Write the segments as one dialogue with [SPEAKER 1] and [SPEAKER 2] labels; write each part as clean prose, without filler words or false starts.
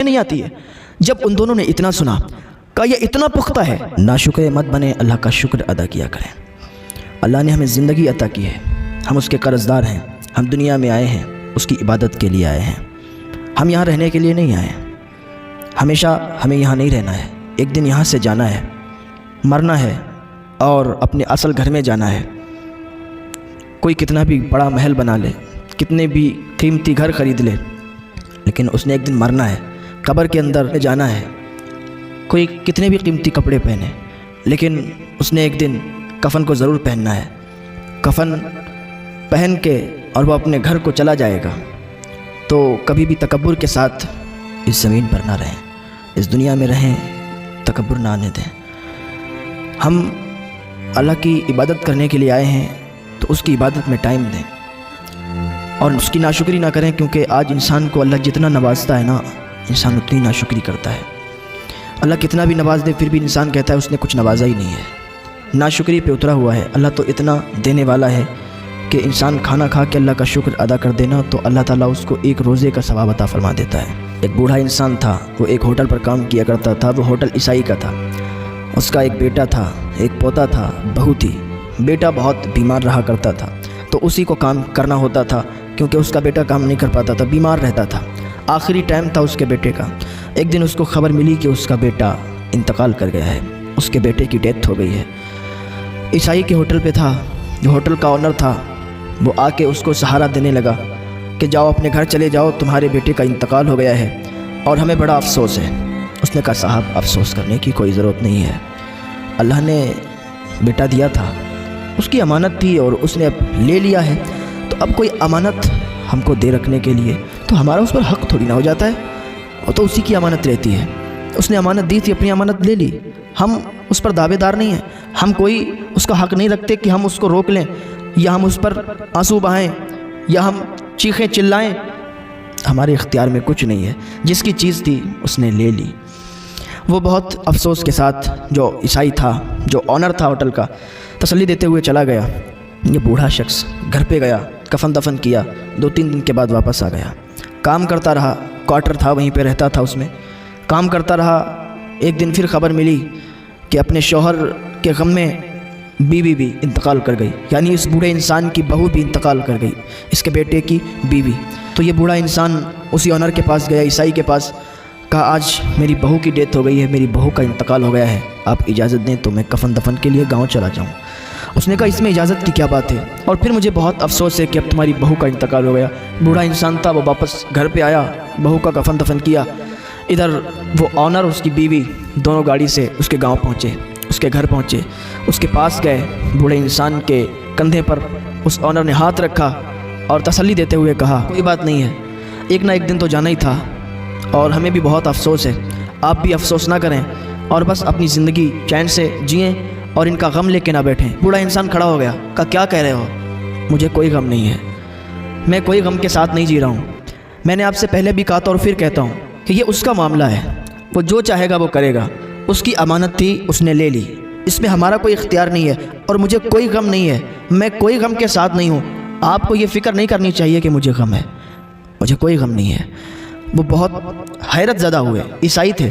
[SPEAKER 1] نہیں آتی ہے۔ جب ان دونوں نے اتنا سنا کہا یہ اتنا پختہ ہے، ناشکر مت بنے، اللہ کا شکر ادا کیا کریں۔ اللہ نے ہمیں زندگی عطا کی ہے، ہم اس کے قرض دار ہیں، ہم دنیا میں آئے ہیں اس کی عبادت کے لیے آئے ہیں، ہم یہاں رہنے کے لیے نہیں آئے ہیں۔ ہمیشہ ہمیں یہاں نہیں رہنا ہے، ایک دن یہاں سے جانا ہے، مرنا ہے اور اپنے اصل گھر میں جانا ہے۔ کوئی کتنا بھی بڑا محل بنا لے، کتنے بھی قیمتی گھر خرید لے، لیکن اس نے ایک دن مرنا ہے، قبر کے اندر جانا ہے۔ کوئی کتنے بھی قیمتی کپڑے پہنے، لیکن اس نے ایک دن کفن کو ضرور پہننا ہے۔ کفن پہن کے اور وہ اپنے گھر کو چلا جائے گا۔ تو کبھی بھی تکبر کے ساتھ اس زمین پر نہ رہیں، اس دنیا میں رہیں، تکبر نہ آنے دیں۔ ہم اللہ کی عبادت کرنے کے لیے آئے ہیں تو اس کی عبادت میں ٹائم دیں اور اس کی ناشکری نہ کریں، کیونکہ آج انسان کو اللہ جتنا نوازتا ہے نا، انسان اتنی ناشکری کرتا ہے۔ اللہ کتنا بھی نواز دے پھر بھی انسان کہتا ہے اس نے کچھ نوازا ہی نہیں ہے، ناشکری پہ اترا ہوا ہے۔ اللہ تو اتنا دینے والا ہے کہ انسان کھانا کھا کے اللہ کا شکر ادا کر دینا تو اللہ تعالیٰ اس کو ایک روزے کا ثواب عطا فرما دیتا ہے۔ ایک بوڑھا انسان تھا، وہ ایک ہوٹل پر کام کیا کرتا تھا، وہ ہوٹل عیسائی کا تھا۔ اس کا ایک بیٹا تھا، ایک پوتا تھا، بہو تھی۔ بیٹا بہت بیمار رہا کرتا تھا تو اسی کو کام کرنا ہوتا تھا، کیونکہ اس کا بیٹا کام نہیں کر پاتا تھا، بیمار رہتا تھا۔ آخری ٹائم تھا اس کے بیٹے کا۔ ایک دن اس کو خبر ملی کہ اس کا بیٹا انتقال کر گیا ہے، اس کے بیٹے کی ڈیتھ ہو گئی ہے۔ عیسائی کے ہوٹل پہ تھا، جو ہوٹل کا آنر تھا وہ آ کے اس کو سہارا دینے لگا کہ جاؤ اپنے گھر چلے جاؤ، تمہارے بیٹے کا انتقال ہو گیا ہے اور ہمیں بڑا افسوس ہے۔ اس نے کہا صاحب افسوس کرنے کی کوئی ضرورت نہیں ہے، اللہ نے بیٹا دیا تھا، اس کی امانت تھی اور اس نے اب لے لیا ہے، تو اب کوئی امانت ہم کو دے رکھنے کے لیے تو ہمارا اس پر حق تھوڑی نہ ہو جاتا ہے، وہ تو اسی کی امانت رہتی ہے۔ اس نے امانت دی تھی، اپنی امانت لے لی، ہم اس پر دعوے دار نہیں ہیں، ہم کوئی اس کا حق نہیں رکھتے کہ ہم اس کو روک لیں یا ہم اس پر آنسو بہائیں یا ہم چیخیں چلائیں، ہمارے اختیار میں کچھ نہیں ہے۔ جس کی چیز تھی اس نے لے لی۔ وہ بہت افسوس کے ساتھ، جو عیسائی تھا، جو آنر تھا ہوٹل کا، تسلی دیتے ہوئے چلا گیا۔ یہ بوڑھا شخص گھر پہ گیا، کفن دفن کیا، 2-3 دن کے بعد واپس آ گیا۔ کام کرتا رہا، کوارٹر تھا وہیں پہ رہتا تھا، اس میں کام کرتا رہا۔ ایک دن پھر خبر ملی کہ اپنے شوہر کے غم میں بیوی بھی انتقال کر گئی، یعنی اس بوڑھے انسان کی بہو بھی انتقال کر گئی، اس کے بیٹے کی بیوی۔ تو یہ بوڑھا انسان اسی آنر کے پاس گیا، عیسائی کے پاس، کہا آج میری بہو کی ڈیتھ ہو گئی ہے، میری بہو کا انتقال ہو گیا ہے، آپ اجازت دیں تو میں کفن دفن کے لیے گاؤں چلا جاؤں۔ اس نے کہا اس میں اجازت کی کیا بات ہے، اور پھر مجھے بہت افسوس ہے کہ اب تمہاری بہو کا انتقال ہو گیا۔ بوڑھا انسان تھا، وہ واپس گھر پہ آیا، بہو کا کفن دفن کیا۔ ادھر وہ آنر اس کی بیوی دونوں گاڑی سے اس کے گاؤں پہنچے، اس کے گھر پہنچے، اس کے پاس گئے، بوڑھے انسان کے کندھے پر اس آنر نے ہاتھ رکھا اور تسلی دیتے ہوئے کہا کوئی بات نہیں ہے، ایک نہ ایک دن تو جانا ہی تھا اور ہمیں بھی بہت افسوس ہے، آپ بھی افسوس نہ کریں اور بس اپنی زندگی چین سے جئیں اور ان کا غم لے کے نہ بیٹھیں۔ بوڑھا انسان کھڑا ہو گیا، کہا کیا کہہ رہے ہو، مجھے کوئی غم نہیں ہے، میں کوئی غم کے ساتھ نہیں جی رہا ہوں۔ میں نے آپ سے پہلے بھی کہا تھا اور پھر کہتا ہوں کہ یہ اس کا معاملہ ہے، وہ جو چاہے گا وہ کرے گا، اس کی امانت تھی اس نے لے لی، اس میں ہمارا کوئی اختیار نہیں ہے اور مجھے کوئی غم نہیں ہے، میں کوئی غم کے ساتھ نہیں ہوں۔ آپ کو یہ فکر نہیں کرنی چاہیے کہ مجھے غم ہے، مجھے کوئی غم نہیں ہے۔ وہ بہت حیرت زدہ ہوئے، عیسائی تھے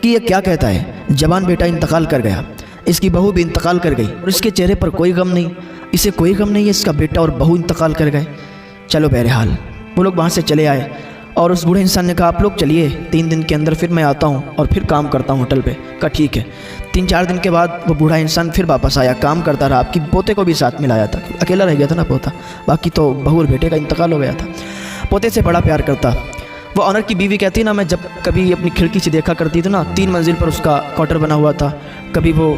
[SPEAKER 1] کہ یہ کیا کہتا ہے، جوان بیٹا انتقال کر گیا، اس کی بہو بھی انتقال کر گئی اور اس کے چہرے پر کوئی غم نہیں، اسے کوئی غم نہیں ہے، اس کا بیٹا اور بہو انتقال کر گئے۔ چلو بہرحال وہ لوگ وہاں سے چلے آئے اور اس بوڑھے انسان نے کہا آپ لوگ چلیے، 3 دن کے اندر پھر میں آتا ہوں اور پھر کام کرتا ہوں ہوٹل پہ۔ کہا ٹھیک ہے۔ 3-4 دن کے بعد وہ بوڑھا انسان پھر واپس آیا، کام کرتا رہا، آپ کی پوتے کو بھی ساتھ ملایا تھا، اکیلا رہ گیا تھا نا پوتا، باقی تو بہو اور بیٹے کا انتقال ہو گیا تھا۔ پوتے سے بڑا پیار کرتا۔ وہ آنر کی بیوی کہتی نا، میں جب کبھی اپنی کھڑکی سے دیکھا کرتی تھی نا، 3 منزل پر اس کا کوارٹر بنا ہوا تھا، کبھی وہ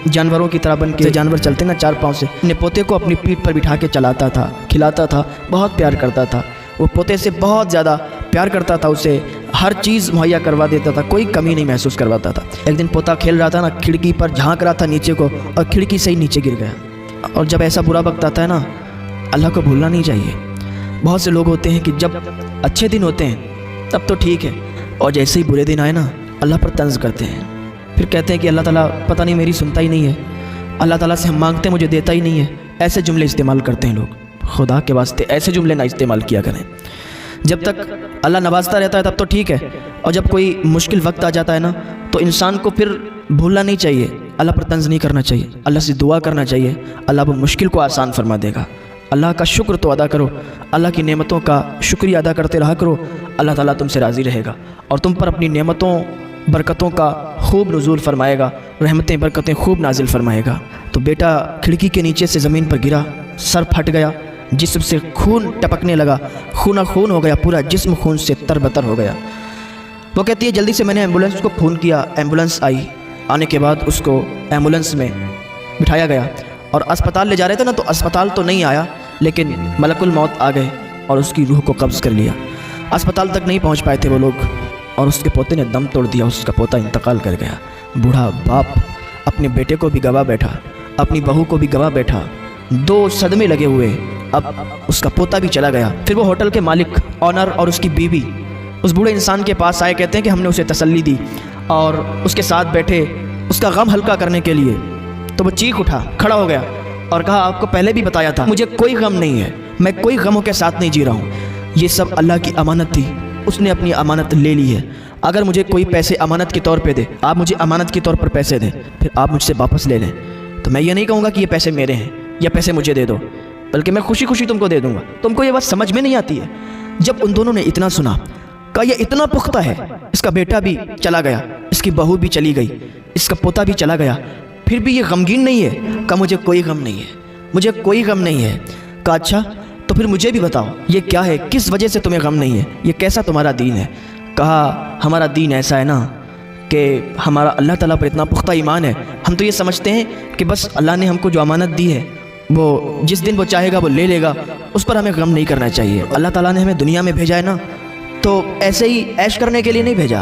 [SPEAKER 1] جانوروں کی طرح بن کے، جانور چلتے نا 4 پاؤں سے، اپنے پوتے کو اپنی پیٹھ پر بٹھا کے چلاتا تھا، کھلاتا تھا، بہت پیار کرتا تھا۔ وہ پوتے سے بہت زیادہ پیار کرتا تھا، اسے ہر چیز مہیا کروا دیتا تھا، کوئی کمی نہیں محسوس کرواتا تھا۔ ایک دن پوتا کھیل رہا تھا نا، کھڑکی پر جھانک رہا تھا نیچے کو اور کھڑکی سے ہی نیچے گر گیا۔ اور جب ایسا برا وقت آتا ہے نا، اللہ کو بھولنا نہیں چاہیے۔ بہت سے لوگ ہوتے ہیں کہ جب اچھے دن ہوتے ہیں تب تو ٹھیک ہے، اور جیسے ہی برے دن آئے نا، اللہ پر طنز کرتے ہیں، پھر کہتے ہیں کہ اللہ تعالیٰ پتہ نہیں میری سنتا ہی نہیں ہے، اللہ تعالیٰ سے ہم مانگتے ہیں مجھے دیتا ہی نہیں ہے۔ ایسے جملے استعمال کرتے ہیں لوگ، خدا کے واسطے ایسے جملے نہ استعمال کیا کریں۔ جب تک اللہ نوازتا رہتا ہے تب تو ٹھیک ہے، اور جب کوئی مشکل وقت آ جاتا ہے نا تو انسان کو پھر بھولنا نہیں چاہیے، اللہ پر طنز نہیں کرنا چاہیے، اللہ سے دعا کرنا چاہیے، اللہ وہ مشکل کو آسان فرما دے گا۔ اللہ کا شکر تو ادا کرو، اللہ کی نعمتوں کا شکریہ ادا کرتے رہا کرو، اللہ تعالیٰ تم سے راضی رہے گا اور تم پر اپنی نعمتوں برکتوں کا خوب نزول فرمائے گا، رحمتیں برکتیں خوب نازل فرمائے گا۔ تو بیٹا کھڑکی کے نیچے سے زمین پر گرا، سر پھٹ گیا، جسم سے خون ٹپکنے لگا، خون خون ہو گیا، پورا جسم خون سے تر بتر ہو گیا۔ وہ کہتی ہے جلدی سے میں نے ایمبولینس کو فون کیا، ایمبولینس آئی، آنے کے بعد اس کو ایمبولینس میں بٹھایا گیا اور اسپتال لے جا رہے تھے نا، تو اسپتال تو نہیں آیا لیکن ملک الموت آ گئے اور اس کی روح کو قبض کر لیا۔ اسپتال تک نہیں پہنچ پائے تھے وہ لوگ، اور اس کے پوتے نے دم توڑ دیا، اس کا پوتا انتقال کر گیا۔ بوڑھا باپ اپنے بیٹے کو بھی گواہ بیٹھا، اپنی بہو کو بھی گواہ بیٹھا، دو صدمے لگے ہوئے، اب اس کا پوتا بھی چلا گیا۔ پھر وہ ہوٹل کے مالک آنر اور اس کی بیوی اس بوڑھے انسان کے پاس آئے، کہتے ہیں کہ ہم نے اسے تسلی دی اور اس کے ساتھ بیٹھے اس کا غم ہلکا کرنے کے لیے، تو وہ چیخ اٹھا، کھڑا ہو گیا اور کہا آپ کو پہلے بھی بتایا تھا، مجھے کوئی غم نہیں ہے، میں کوئی غموں کے ساتھ نہیں جی رہا ہوں، یہ سب اللہ کی امانت تھی، اس نے اپنی امانت لے لی ہے، اگر مجھے کوئی پیسے امانت کے طور پہ دے، آپ مجھے امانت کے طور پر پیسے دیں، پھر آپ مجھ سے واپس لے لیں، تو میں یہ نہیں کہوں گا کہ یہ پیسے میرے ہیں یا پیسے مجھے دے دو، بلکہ میں خوشی خوشی تم کو دے دوں گا۔ تم کو یہ بات سمجھ میں نہیں آتی ہے۔ جب ان دونوں نے اتنا سنا، کہا یہ اتنا پختہ ہے، اس کا بیٹا بھی چلا گیا، اس کی بہو بھی چلی گئی، اس کا پوتا بھی چلا گیا، پھر بھی یہ غمگین نہیں ہے، کہا مجھے کوئی غم نہیں ہے، مجھے کوئی غم نہیں ہے۔ کہا اچھا تو پھر مجھے بھی بتاؤ یہ کیا ہے، کس وجہ سے تمہیں غم نہیں ہے، یہ کیسا تمہارا دین ہے؟ کہا ہمارا دین ایسا ہے نا کہ ہمارا اللہ تعالیٰ پر اتنا پختہ ایمان ہے، ہم تو یہ سمجھتے ہیں کہ بس اللہ نے ہم کو جو امانت دی ہے وہ جس دن وہ چاہے گا وہ لے لے گا، اس پر ہمیں غم نہیں کرنا چاہیے۔ اللہ تعالیٰ نے ہمیں دنیا میں بھیجا ہے نا تو ایسے ہی عیش کرنے کے لیے نہیں بھیجا،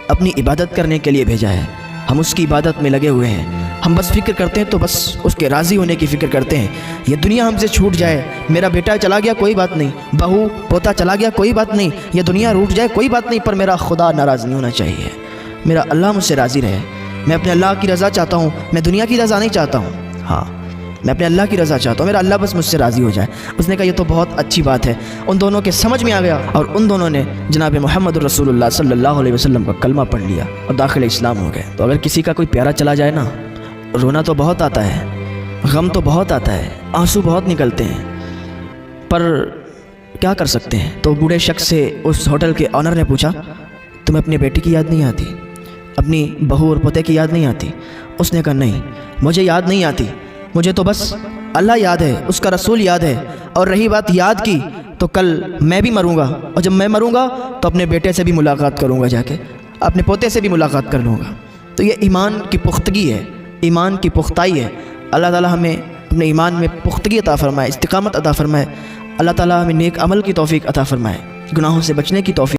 [SPEAKER 1] اپنی عبادت کرنے کے لیے بھیجا ہے۔ ہم اس کی عبادت میں لگے ہوئے ہیں، ہم بس فکر کرتے ہیں تو بس اس کے راضی ہونے کی فکر کرتے ہیں۔ یہ دنیا ہم سے چھوٹ جائے، میرا بیٹا چلا گیا کوئی بات نہیں، بہو پوتا چلا گیا کوئی بات نہیں، یہ دنیا روٹ جائے کوئی بات نہیں، پر میرا خدا ناراض نہیں ہونا چاہیے، میرا اللہ مجھ سے راضی رہے۔ میں اپنے اللہ کی رضا چاہتا ہوں، میں دنیا کی رضا نہیں چاہتا ہوں، ہاں میں اپنے اللہ کی رضا چاہتا ہوں، میرا اللہ بس مجھ سے راضی ہو جائے۔ اس نے کہا یہ تو بہت اچھی بات ہے۔ ان دونوں کے سمجھ میں آ گیا اور ان دونوں نے جناب محمد رسول اللہ صلی اللہ علیہ وسلم کا کلمہ پڑھ لیا اور داخل اسلام ہو گئے۔ تو اگر کسی کا کوئی پیارا چلا جائے نا، رونا تو بہت آتا ہے، غم تو بہت آتا ہے، آنسو بہت نکلتے ہیں، پر کیا کر سکتے ہیں؟ تو بوڑھے شخص سے اس ہوٹل کے آنر نے پوچھا تمہیں اپنے بیٹے کی یاد نہیں آتی، اپنی بہو اور پوتے کی یاد نہیں آتی؟ اس نے کہا نہیں مجھے یاد نہیں آتی، مجھے تو بس اللہ یاد ہے، اس کا رسول یاد ہے، اور رہی بات یاد کی تو کل میں بھی مروں گا، اور جب میں مروں گا تو اپنے بیٹے سے بھی ملاقات کروں گا، جا کے اپنے پوتے سے بھی ملاقات کر لوں گا۔ تو یہ ایمان کی پختگی ہے، ایمان کی پختائی ہے۔ اللہ تعالیٰ ہمیں اپنے ایمان میں پختگی عطا فرمائے، استقامت عطا فرمائے، اللہ تعالیٰ ہمیں نیک عمل کی توفیق عطا فرمائے، گناہوں سے بچنے کی توفیق